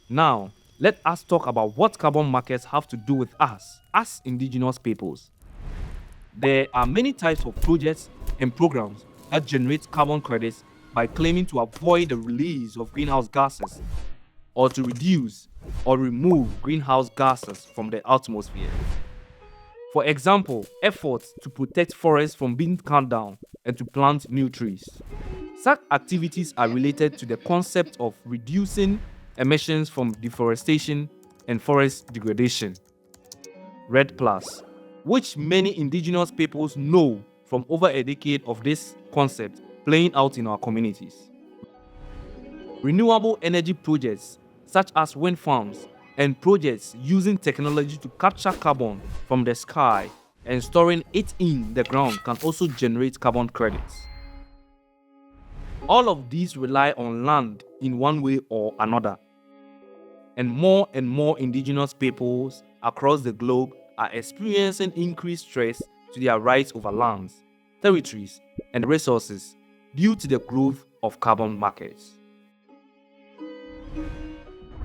Now, let us talk about what carbon markets have to do with us as indigenous peoples. There are many types of projects and programs that generate carbon credits by claiming to avoid the release of greenhouse gases or to reduce or remove greenhouse gases from the atmosphere. For example, efforts to protect forests from being cut down and to plant new trees. Such activities are related to the concept of reducing emissions from deforestation and forest degradation. Red Plus, which many indigenous peoples know from over a decade of this concept playing out in our communities. Renewable energy projects such as wind farms and projects using technology to capture carbon from the sky and storing it in the ground can also generate carbon credits. All of these rely on land in one way or another. And more indigenous peoples across the globe are experiencing increased stress to their rights over lands, territories, and resources due to the growth of carbon markets.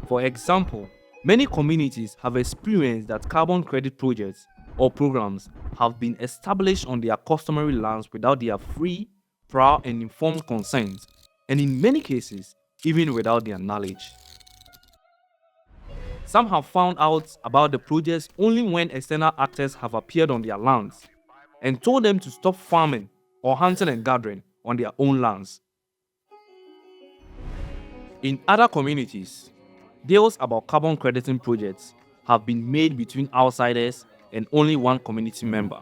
For example, many communities have experienced that carbon credit projects or programs have been established on their customary lands without their free, prior, and informed consent, and in many cases, even without their knowledge. Some have found out about the projects only when external actors have appeared on their lands and told them to stop farming or hunting and gathering on their own lands. In other communities, deals about carbon crediting projects have been made between outsiders and only one community member,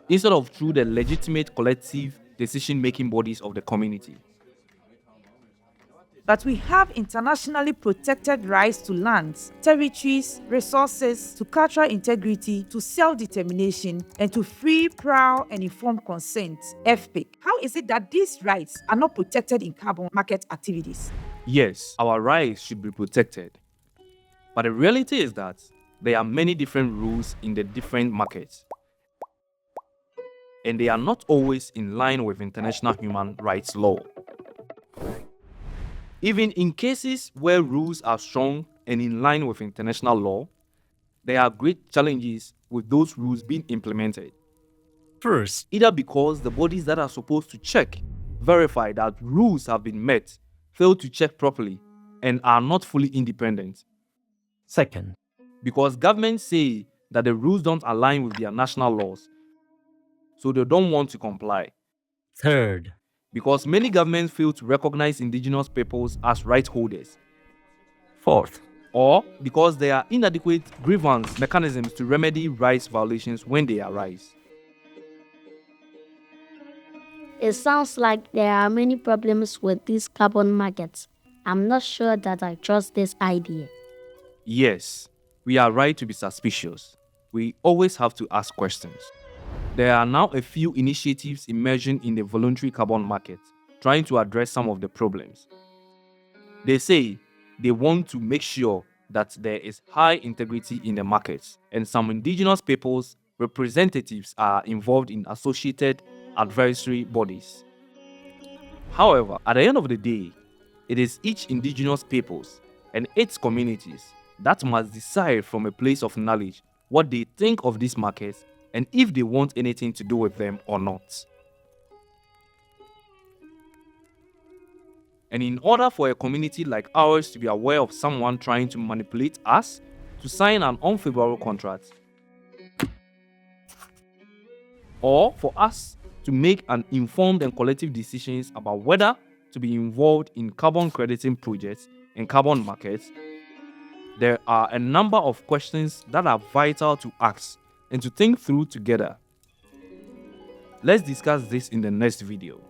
instead of through the legitimate collective decision-making bodies of the community. But we have internationally protected rights to lands, territories, resources, to cultural integrity, to self-determination, and to free, prior, and informed consent, FPIC. How is it that these rights are not protected in carbon market activities? Yes, our rights should be protected. But the reality is that there are many different rules in the different markets, and they are not always in line with international human rights law. Even in cases where rules are strong and in line with international law, there are great challenges with those rules being implemented. First, either because the bodies that are supposed to check, verify that rules have been met, fail to check properly and are not fully independent. Second, Because governments say that the rules don't align with their national laws, so they don't want to comply. third, Because many governments fail to recognize indigenous peoples as right holders, fourth, or because there are inadequate grievance mechanisms to remedy rights violations when they arise. It sounds like there are many problems with these carbon markets. I'm not sure that I trust this idea. Yes, we are right to be suspicious. We always have to ask questions. There are now a few initiatives emerging in the voluntary carbon market trying to address some of the problems. They say they want to make sure that there is high integrity in the markets, and some indigenous peoples' representatives are involved in associated advisory bodies. However, at the end of the day, it is each indigenous peoples and its communities that must decide from a place of knowledge what they think of these markets and if they want anything to do with them or not. And in order for a community like ours to be aware of someone trying to manipulate us to sign an unfavorable contract, or for us to make an informed and collective decisions about whether to be involved in carbon crediting projects and carbon markets, there are a number of questions that are vital to ask and to think through together. Let's discuss this in the next video.